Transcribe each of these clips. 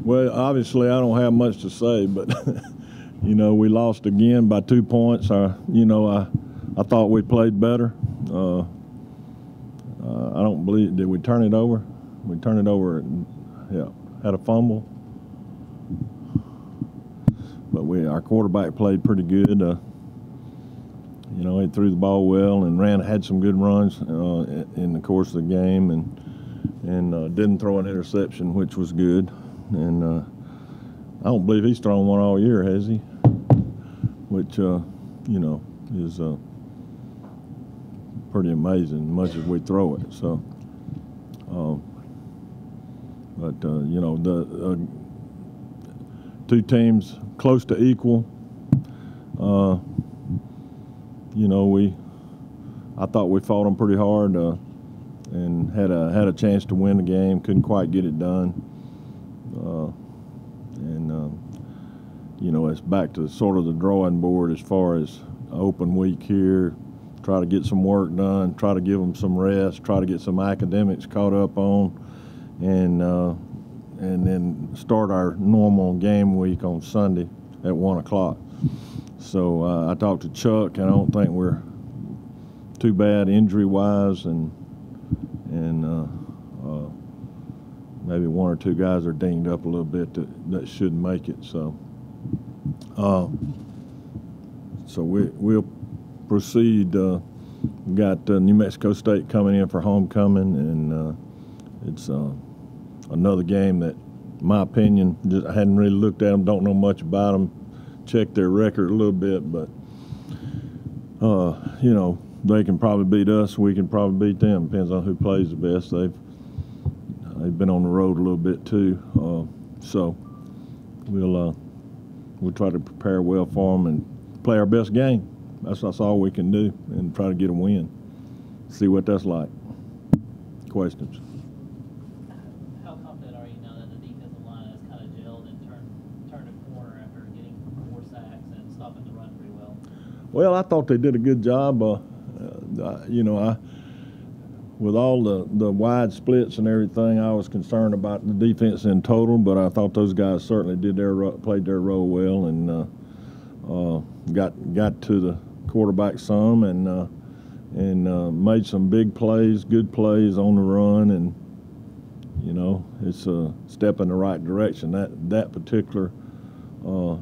Well, obviously I don't have much to say, but you know, we lost again by 2 points. I thought we played better. I don't believe, did we turn it over? We turned it over, yeah, had a fumble. But our quarterback played pretty good. You know, he threw the ball well and had some good runs in the course of the game, and didn't throw an interception, which was good. And I don't believe he's thrown one all year, has he? Which, you know, is pretty amazing, much as we throw it. So, you know, the two teams close to equal. You know, I thought we fought them pretty hard and had a chance to win the game. Couldn't quite get it done. You know, it's back to sort of the drawing board as far as open week here. Try to get some work done. Try to give them some rest. Try to get some academics caught up on, and then start our normal game week on Sunday at 1 o'clock. So I talked to Chuck, and I don't think we're too bad injury-wise, and maybe one or two guys are dinged up a little bit that shouldn't make it. So we'll proceed. We got New Mexico State coming in for homecoming, and it's another game that, in my opinion, I hadn't really looked at them, don't know much about them, checked their record a little bit, but you know, they can probably beat us, we can probably beat them, depends on who plays the best. They've been on the road a little bit too, so we'll try to prepare well for them and play our best game. That's all we can do, and try to get a win. See what that's like. Questions? How confident are you now that the defensive line has kind of gelled and turned a corner after getting 4 sacks and stopping the run pretty well? Well, I thought they did a good job. You know, with all the wide splits and everything, I was concerned about the defense in total, but I thought those guys certainly played their role well, and got to the quarterback some, and made some big plays, good plays on the run, and you know, it's a step in the right direction. That particular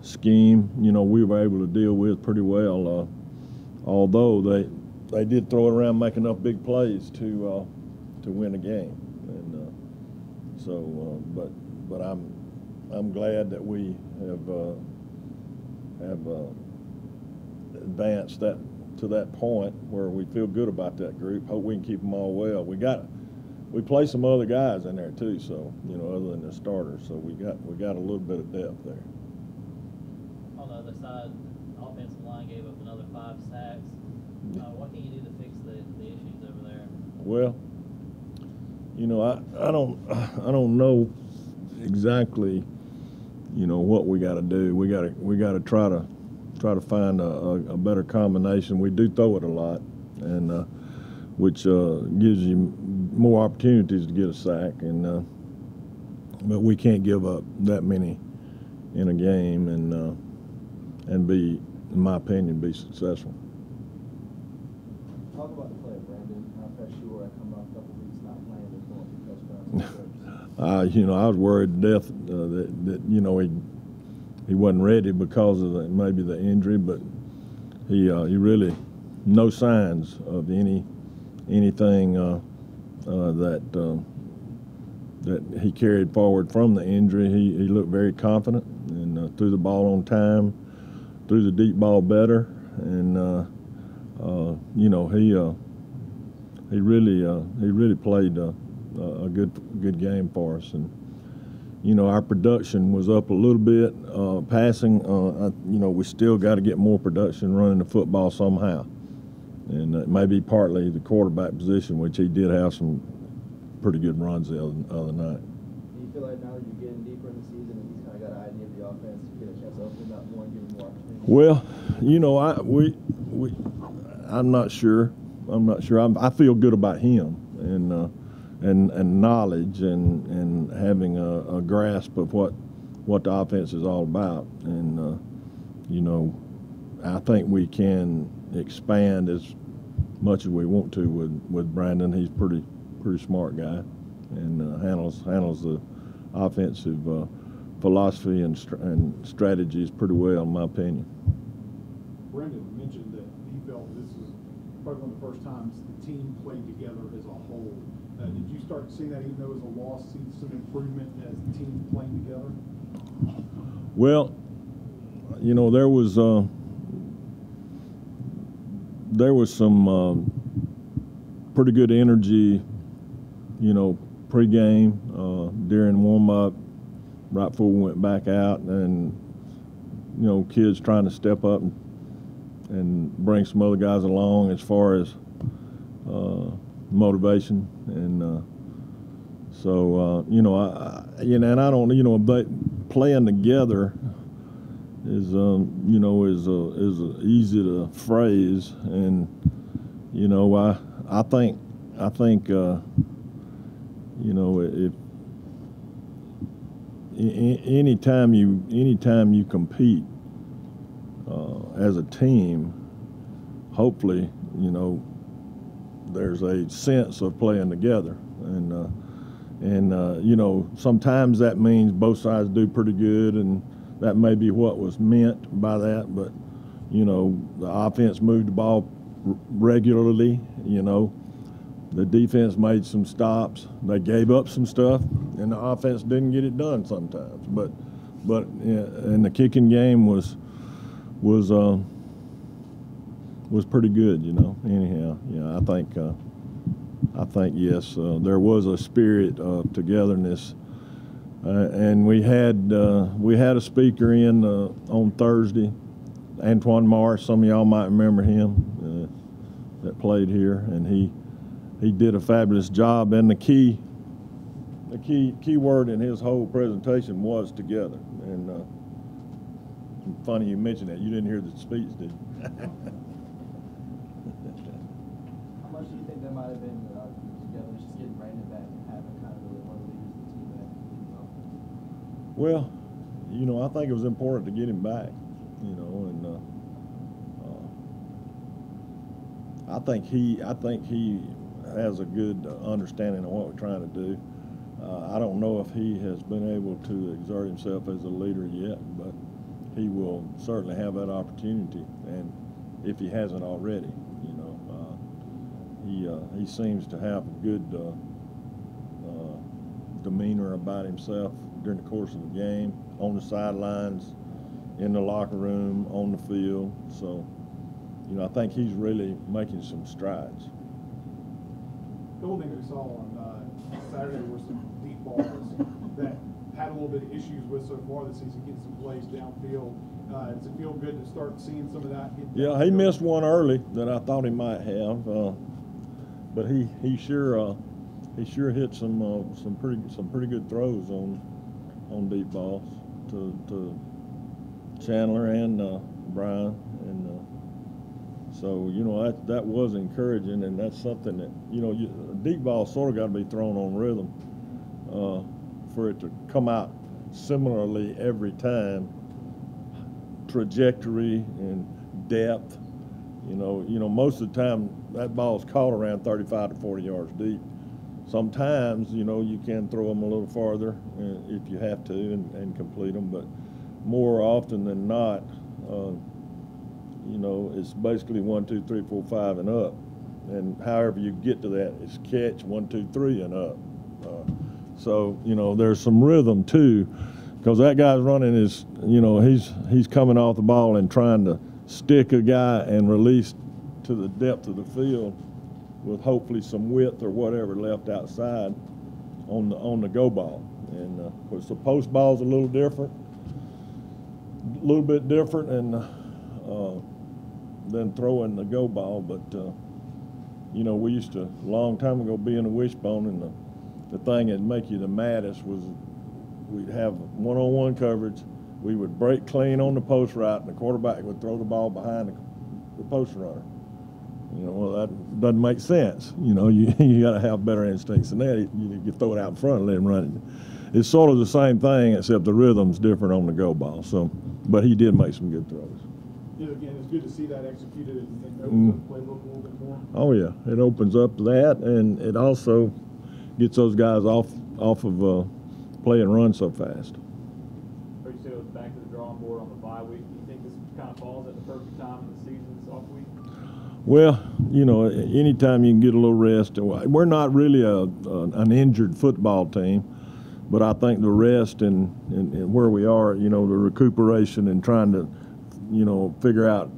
scheme, you know, we were able to deal with pretty well, although they did throw it around, make enough big plays to win a game, and but I'm glad that we have advanced that to that point where we feel good about that group. Hope we can keep them all well. We play some other guys in there too, so you know, other than the starters, so we got a little bit of depth there. On the other side, the offensive line gave up another 5 sacks. What can you do to fix the issues over there? Well, you know, I don't know exactly, you know, what we got to do. We got to try to find a better combination. We do throw it a lot, and which gives you more opportunities to get a sack, and but we can't give up that many in a game and be, in my opinion, be successful. Talk about the play, Brandon. How fast you were coming off a couple weeks not playing and going 2 touchdowns. You know, I was worried to death that you know, he wasn't ready because of maybe the injury, but he really, no signs of anything that he carried forward from the injury. He looked very confident and threw the ball on time, threw the deep ball better, and you know, he really played a good game for us. And you know, our production was up a little bit passing. You know, we still got to get more production running the football somehow, and it may be partly the quarterback position, which he did have some pretty good runs the other night. Do you feel like now that you're getting deeper in the season and he's kind of got an idea of the offense, you get a chance to open up more and give him more opportunities? Well, you know, I'm not sure. I feel good about him and knowledge and having a grasp of what what the offense is all about. And you know, I think we can expand as much as we want to with Brandon. He's pretty smart guy, and handles the offensive philosophy and strategies pretty well, in my opinion. Brandon mentioned that he felt this is probably one of the first times the team played together as a whole. Did you start seeing that, even though it was a loss, see some improvement as the team playing together? Well, you know, there was some pretty good energy, you know, pregame, during warm-up, right before we went back out, and you know, kids trying to step up and bring some other guys along as far as motivation. And so you know, and I don't, you know, but playing together is you know, is easy to phrase, and you know, I think you know, if anytime you compete as a team, hopefully, you know, there's a sense of playing together, and you know, sometimes that means both sides do pretty good, and that may be what was meant by that. But you know, the offense moved the ball regularly. You know, the defense made some stops. They gave up some stuff, and the offense didn't get it done sometimes. But and the kicking game was pretty good. You know. Anyhow, yeah, I think yes, there was a spirit of togetherness, and we had a speaker in on Thursday, Antoine Morris. Some of y'all might remember him, that played here, and he did a fabulous job. And the key word in his whole presentation was together. And funny you mentioned that. You didn't hear the speech, did you? How much do you think that might have been together, just getting Brandon back and having kind of really one of the leaders of the team back? You know? Well, you know, I think it was important to get him back. You know, and I think he has a good understanding of what we're trying to do. I don't know if he has been able to exert himself as a leader yet, but he will certainly have that opportunity, and if he hasn't already, you know, he seems to have a good demeanor about himself during the course of the game, on the sidelines, in the locker room, on the field. So, you know, I think he's really making some strides. The only thing we saw on Saturday were some deep balls that had a little bit of issues with so far this season, getting some plays downfield. Does it feel good to start seeing some of that? Yeah, he missed one early that I thought he might have, but he sure hit some pretty good throws on deep balls to Chandler and Brian, and so, you know, that was encouraging, and that's something that, you know, a deep ball sort of got to be thrown on rhythm for it to come out similarly every time. Trajectory and depth, you know, most of the time that ball's caught around 35 to 40 yards deep. Sometimes, you know, you can throw them a little farther if you have to and complete them, but more often than not, you know, it's basically 1, 2, 3, 4, 5 and up, and however you get to that, it's catch 1, 2, 3 and up. So, you know, there's some rhythm too, because that guy's running his, you know, he's coming off the ball and trying to stick a guy and release to the depth of the field with hopefully some width or whatever left outside on the go ball. And of course the post ball's a little bit different, and than throwing the go ball. But you know, we used to a long time ago be in a wishbone, and the thing that'd make you the maddest was we'd have one-on-one coverage. We would break clean on the post route, and the quarterback would throw the ball behind the post runner. You know, well, that doesn't make sense. You know, you got to have better instincts than that. You throw it out in front and let him run it. it's sort of the same thing, except the rhythm's different on the go ball. So, but he did make some good throws. Yeah, again, it's good to see that executed and opens up the playbook a little bit more. Oh yeah, it opens up that, and it also gets those guys off of play and run so fast. Or you said it was back to the drawing board on the bye week. Do you think this kind of falls at the perfect time in the season, this off week? Well, you know, anytime you can get a little rest. We're not really an injured football team, but I think the rest and where we are, you know, the recuperation and trying to, you know, figure out,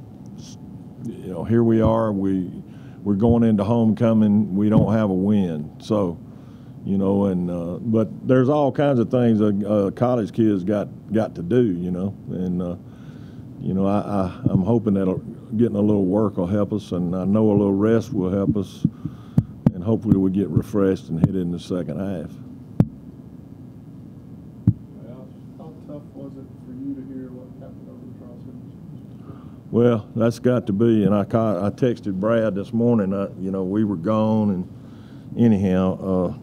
you know, here we are, we're going into homecoming, we don't have a win. So, you know, and but there's all kinds of things college kids got to do, you know, and you know, I'm hoping that getting a little work will help us, and I know a little rest will help us, and hopefully we get refreshed and hit it in the second half. How tough was it for you to hear what happened over the Trojans? Well, that's got to be, and I texted Brad this morning. You know, we were gone, and anyhow,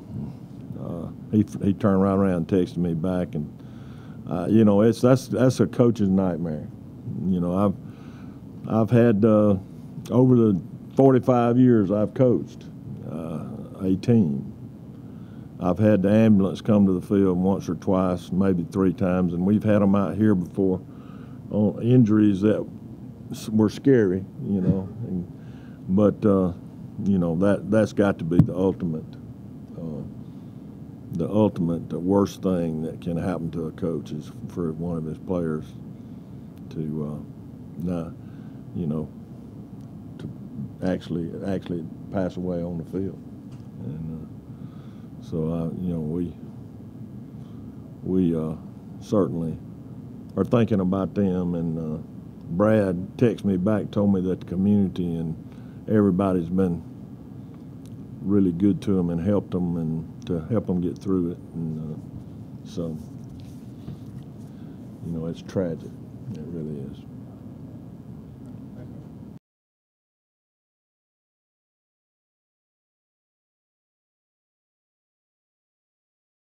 he turned right around and texted me back, and you know, that's a coach's nightmare. You know, I've had over the 45 years I've coached a team. I've had the ambulance come to the field once or twice, maybe 3 times, and we've had them out here before on injuries that were scary, you know. But you know, that's got to be the ultimate worst thing that can happen to a coach is for one of his players to not, you know, to actually pass away on the field. And so you know, we certainly are thinking about them. And Brad texted me back, told me that the community and everybody's been really good to them and helped them and to help them get through it. And so, you know, it's tragic. It really is.